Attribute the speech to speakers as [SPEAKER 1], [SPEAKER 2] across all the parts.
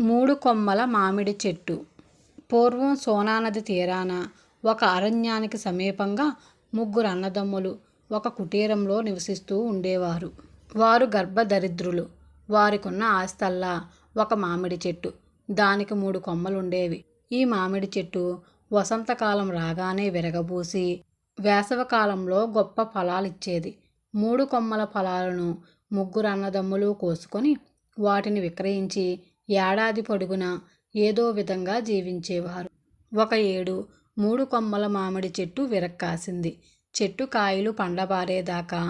[SPEAKER 1] మూడు కొమ్మల మామిడి చెట్టు. పూర్వం సోనానది తీరాన ఒక అరణ్యానికి సమీపంగా ముగ్గురు అన్నదమ్ములు ఒక కుటీరంలో నివసిస్తూ ఉండేవారు. వారు గర్భదరిద్రులు. వారికున్న ఆస్తల్లా ఒక మామిడి చెట్టు. దానికి 3 కొమ్మలుండేవి. ఈ మామిడి చెట్టు వసంతకాలం రాగానే విరగబూసి వేసవకాలంలో గొప్ప ఫలాలిచ్చేది. 3 కొమ్మల ఫలాలను ముగ్గురు అన్నదమ్ములు కోసుకొని వాటిని విక్రయించి ఏడాది పొడుగునా ఏదో విధంగా జీవించేవారు. ఒక ఏడు 3 కొమ్మల మామిడి చెట్టు విరక్కాసింది. చెట్టు కాయలు పండబారేదాకా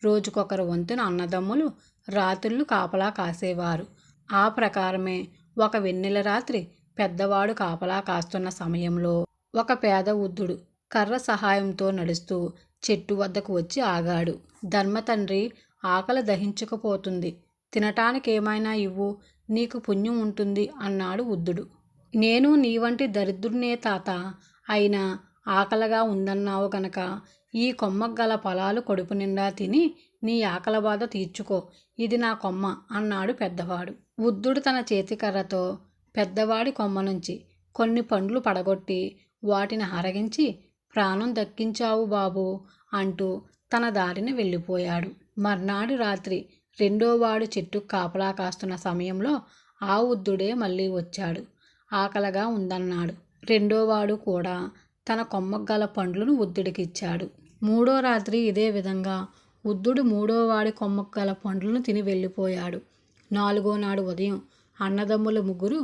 [SPEAKER 1] రోజుకొకరు వంతున అన్నదమ్ములు రాత్రుళ్ళు కాపలా కాసేవారు. ఆ ప్రకారమే ఒక వెన్నెల రాత్రి పెద్దవాడు కాపలా కాస్తున్న సమయంలో ఒక పేద వృద్ధుడు కర్ర సహాయంతో నడుస్తూ చెట్టు వద్దకు వచ్చి ఆగాడు. ధర్మతండ్రి, ఆకలి దహించుకుపోతుంది, తినటానికేమైనా ఇవ్వు, నీకు పుణ్యం ఉంటుంది అన్నాడు వృద్ధుడు. నేను నీ వంటి దరిద్రుడినే తాత, అయినా ఆకలిగా ఉందన్నావు గనక ఈ కొమ్మకు గల ఫలాలు కడుపు నిండా తిని నీ ఆకలి బాధ తీర్చుకో, ఇది నా కొమ్మ అన్నాడు పెద్దవాడు. వృద్ధుడు తన చేతికర్రతో పెద్దవాడి కొమ్మ నుంచి కొన్ని పండ్లు పడగొట్టి వాటిని హరగించి, ప్రాణం దక్కించావు బాబూ అంటూ తన దారిని వెళ్ళిపోయాడు. మర్నాడు రాత్రి రెండోవాడు చెట్టుకు కాపలా కాస్తున్న సమయంలో ఆ వృద్ధుడే మళ్ళీ వచ్చాడు. ఆకలిగా ఉందన్నాడు. రెండోవాడు కూడా తన కొమ్మకు గల పండ్లను వృద్ధుడికిచ్చాడు. మూడో రాత్రి ఇదే విధంగా వృద్ధుడు మూడోవాడి కొమ్మకు గల పండ్లను తిని వెళ్ళిపోయాడు. నాలుగో నాడు ఉదయం అన్నదమ్ములు ముగ్గురు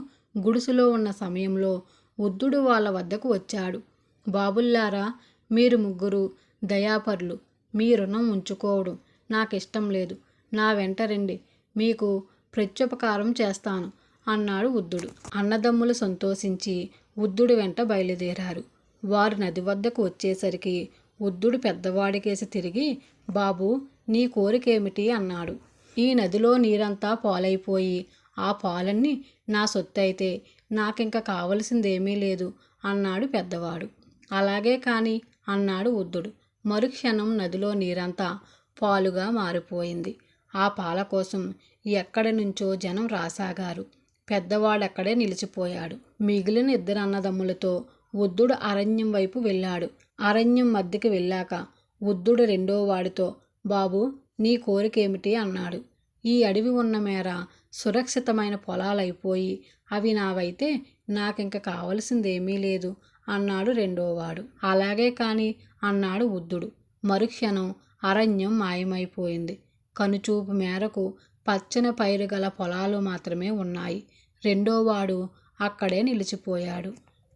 [SPEAKER 1] గుడిసెలో ఉన్న సమయంలో వృద్ధుడు వాళ్ళ వద్దకు వచ్చాడు. బాబుల్లారా, మీరు ముగ్గురు దయాపరులు, మీ రుణం ఉంచుకోవడం నాకిష్టం లేదు. నా వెంట రండి, మీకు ప్రత్యుపకారం చేస్తాను అన్నాడు వృద్ధుడు. అన్నదమ్ములు సంతోషించి వృద్ధుడి వెంట బయలుదేరారు. వారు నది వద్దకు వచ్చేసరికి వృద్ధుడు పెద్దవాడికేసి తిరిగి, బాబు, నీ కోరికేమిటి అన్నాడు. ఈ నదిలో నీరంతా పాలైపోయి ఆ పాలన్నీ నా సొత్తైతే నాకింక కావలసిందేమీ లేదు అన్నాడు పెద్దవాడు. అలాగే కాని అన్నాడు వృద్ధుడు. మరుక్షణం నదిలో నీరంతా పాలుగా మారిపోయింది. ఆ పాల కోసం ఎక్కడి నుంచో జనం రాసాగారు. పెద్దవాడక్కడే నిలిచిపోయాడు. మిగిలిన ఇద్దరు అన్నదమ్ములతో వృద్ధుడు అరణ్యం వైపు వెళ్ళాడు. అరణ్యం మధ్యకి వెళ్ళాక వృద్ధుడు రెండో వాడితో, బాబు, నీ కోరికేమిటి అన్నాడు. ఈ అడవి ఉన్న మేర సురక్షితమైన పొలాలైపోయి అవి నావైతే నాకింక కావలసిందేమీ లేదు అన్నాడు రెండోవాడు. అలాగే కాని అన్నాడు వృద్ధుడు. మరుక్షణం అరణ్యం మాయమైపోయింది. కనుచూపు మేరకు పచ్చని పైరు గల పొలాలు మాత్రమే ఉన్నాయి. రెండోవాడు అక్కడే నిలిచిపోయాడు.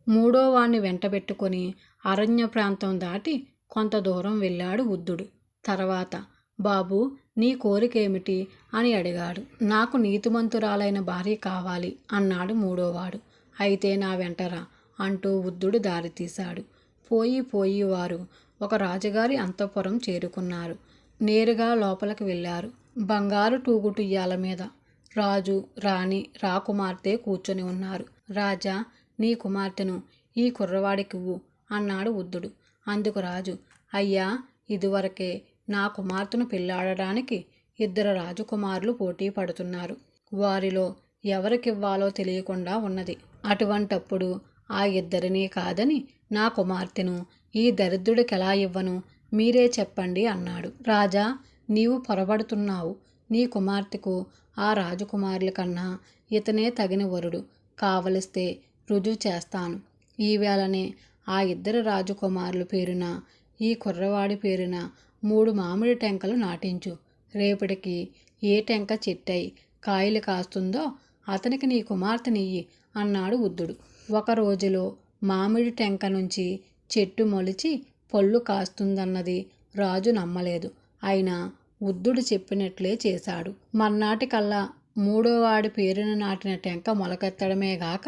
[SPEAKER 1] మూడోవాణ్ణి వెంటబెట్టుకొని అరణ్య ప్రాంతం దాటి కొంత దూరం వెళ్ళాడు వృద్ధుడు. తర్వాత, బాబు, నీ కోరికేమిటి అని అడిగాడు. నాకు నీతిమంతురాలైన భార్య కావాలి అన్నాడు మూడోవాడు. అయితే నా వెంటరా అంటూ వృద్ధుడు దారి తీశాడు. పోయి వారు ఒక రాజుగారి అంతఃపురం చేరుకున్నారు. నేరుగా లోపలికి వెళ్ళారు. బంగారు టూగుటుయ్యాల మీద రాజు, రాణి, రాకుమార్తె కూర్చొని ఉన్నారు. రాజా, నీ కుమార్తెను ఈ కుర్రవాడికివ్వు అన్నాడు వృద్ధుడు. అందుకు రాజు, అయ్యా, ఇదివరకే నా కుమార్తెను పెళ్ళాడడానికి 2 రాజకుమారులు పోటీ పడుతున్నారు. వారిలో ఎవరికివ్వాలో తెలియకుండా ఉన్నది. అటువంటప్పుడు ఆ 2 కాదని నా కుమార్తెను ఈ దరిద్రుడికెలా ఇవ్వను, మీరే చెప్పండి అన్నాడు. రాజా, నీవు పొరబడుతున్నావు. నీ కుమార్తెకు ఆ రాజకుమారుల కన్నా ఇతనే తగిన వరుడు. కావలిస్తే రుజువు చేస్తాను. ఈవేళనే ఆ 2 రాజకుమారుల పేరున ఈ కుర్రవాడి పేరున 3 మామిడి టెంకలు నాటించు. రేపటికి ఏ టెంక చెట్టై కాయలు కాస్తుందో అతనికి నీ కుమార్తెనియ్యి అన్నాడు వృద్ధుడు. ఒక రోజులో మామిడి టెంక నుంచి చెట్టు మొలిచి పళ్ళు కాస్తుందన్నది రాజు నమ్మలేదు. అయినా వృద్ధుడు చెప్పినట్లే చేశాడు. మర్నాటికల్లా మూడోవాడి పేరున నాటిన టెంక మొలకెత్తడమే గాక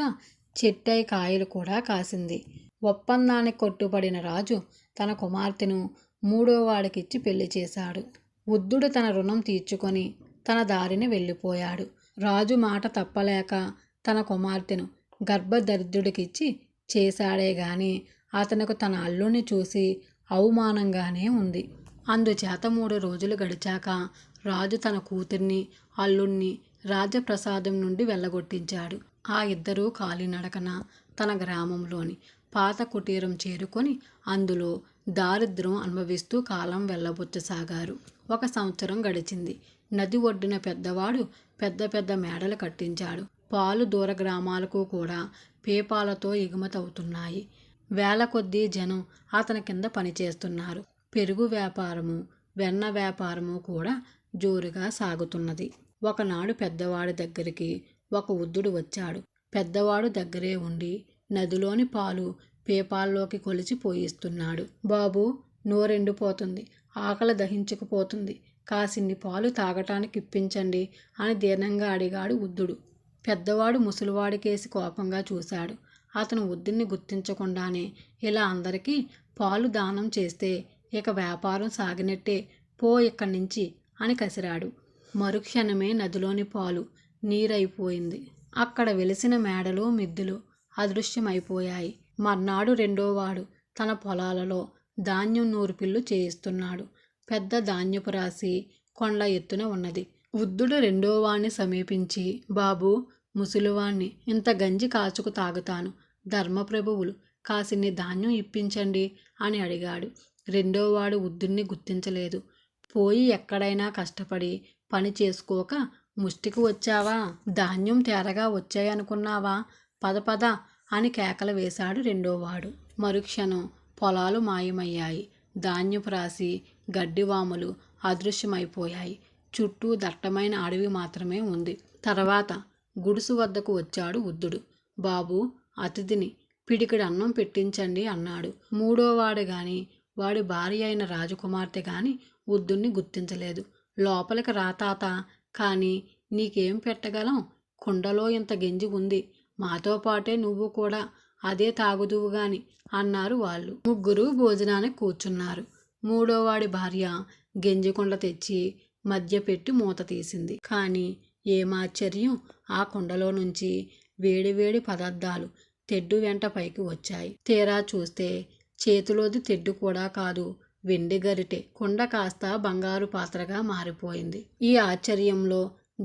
[SPEAKER 1] చెట్టై కాయలు కూడా కాసింది. ఒప్పందానికి కట్టుబడిన రాజు తన కుమార్తెను మూడోవాడికిచ్చి పెళ్లి చేశాడు. వృద్ధుడు తన రుణం తీర్చుకొని తన దారిని వెళ్ళిపోయాడు. రాజు మాట తప్పలేక తన కుమార్తెను గర్భదరిద్రుడికిచ్చి చేశాడే గాని అతనికి తన అల్లుణ్ణి చూసి అవమానంగానే ఉంది. అందుచేత 3 రోజులు గడిచాక రాజు తన కూతుర్ని, అల్లుణ్ణి రాజప్రసాదం నుండి వెళ్ళగొట్టించాడు. ఆ ఇద్దరూ కాలినడకన తన గ్రామంలోని పాత కుటీరం చేరుకొని అందులో దారిద్ర్యం అనుభవిస్తూ కాలం వెళ్ళబుచ్చసాగారు. 1 సంవత్సరం గడిచింది. నది ఒడ్డున పెద్దవాడు పెద్ద పెద్ద మేడలు కట్టించాడు. పాలు దూర గ్రామాలకు కూడా పీపాలతో ఎగుమతవుతున్నాయి. వేల కొద్దీ జనం అతని కింద పనిచేస్తున్నారు. పెరుగు వ్యాపారము, వెన్న వ్యాపారము కూడా జోరుగా సాగుతున్నది. ఒకనాడు పెద్దవాడి దగ్గరికి ఒక వృద్ధుడు వచ్చాడు. పెద్దవాడు దగ్గరే ఉండి నదిలోని పాలు పీపాల్లోకి కొలిచి పోయిస్తున్నాడు. బాబూ, నోరెండిపోతుంది, ఆకలి దహించుకుపోతుంది, కాసిన్ని పాలు తాగటానికి ఇప్పించండి అని దీనంగా అడిగాడు వృద్ధుడు. పెద్దవాడు ముసలివాడికేసి కోపంగా చూశాడు. అతను వృద్ధుణ్ణి గుర్తించకుండానే ఇలా అందరికీ పాలు దానం చేస్తే ఇక వ్యాపారం సాగినట్టే, పో ఇక్కడి నుంచి అని కసిరాడు. మరుక్షణమే నదిలోని పాలు నీరైపోయింది. అక్కడ వెలిసిన మేడలు మిద్దెలు అదృశ్యమైపోయాయి. మర్నాడు రెండోవాడు తన పొలాలలో ధాన్యం నూర్పిళ్ళు చేయిస్తున్నాడు. పెద్ద ధాన్యపు రాశి కొండ ఎత్తున ఉన్నది. వృద్ధుడు రెండోవాణ్ణి సమీపించి, బాబూ, ముసలివాణ్ణి ఇంత గంజి కాచుకు తాగుతాను, ధర్మప్రభువులు కాసిన్ని ధాన్యం ఇప్పించండి అని అడిగాడు. రెండోవాడు వృద్ధుణ్ణి గుర్తించలేదు. పోయి ఎక్కడైనా కష్టపడి పని చేసుకోక ముష్టికి వచ్చావా? ధాన్యం తేరగా వచ్చాయనుకున్నావా? పద పద అని కేకలు వేశాడు రెండోవాడు. మరుక్షణం పొలాలు మాయమయ్యాయి. ధాన్యపు రాశి, గడ్డివాములు అదృశ్యమైపోయాయి. చుట్టూ దట్టమైన అడవి మాత్రమే ఉంది. తర్వాత గుడిసు వద్దకు వచ్చాడు వృద్ధుడు. బాబూ, అతిథిని పిడికిడి అన్నం పెట్టించండి అన్నాడు. మూడోవాడు గాని వాడి భార్య అయిన రాజకుమార్తె గాని వృద్ధుణ్ణి గుర్తించలేదు. లోపలికి రా తాత, కానీ నీకేం పెట్టగలం? కుండలో ఇంత గంజి ఉంది, మాతో పాటే నువ్వు కూడా అదే తాగుదువు గాని అన్నారు వాళ్ళు. ముగ్గురు భోజనానికి కూర్చున్నారు. మూడోవాడి భార్య గంజికుండ తెచ్చి మధ్య పెట్టి మూత తీసింది. కానీ ఏమాశ్చర్యం, ఆ కుండలో నుంచి వేడివేడి పదార్థాలు తెడ్డు వెంట పైకి వచ్చాయి. తీరా చూస్తే చేతిలోది తెడ్డు కూడా కాదు, వెండి గరిటె. కుండ కాస్త బంగారు పాత్రగా మారిపోయింది. ఈ ఆశ్చర్యంలో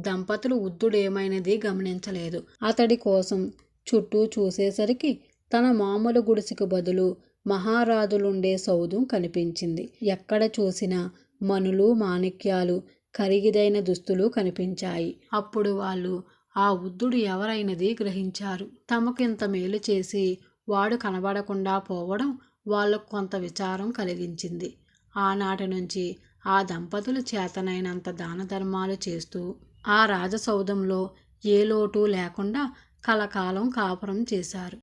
[SPEAKER 1] దంపతులు వృద్ధుడేమైనది గమనించలేదు. అతడి కోసం చుట్టూ చూసేసరికి తన మామూలు గుడిసెకు బదులు మహారాజులుండే సౌధం కనిపించింది. ఎక్కడ చూసినా మణులు, మాణిక్యాలు, ఖరీదైన దుస్తులు కనిపించాయి. అప్పుడు వాళ్ళు ఆ వృద్ధుడు ఎవరైనది గ్రహించారు. తమకింత మేలు చేసి వాడు కనబడకుండా పోవడం వాళ్ళకు కొంత విచారం కలిగించింది. ఆనాటి నుంచి ఆ దంపతులు చేతనైనంత దాన ధర్మాలు చేస్తూ ఆ రాజసౌధంలో ఏ లోటు లేకుండా కలకాలం కాపురం చేశారు.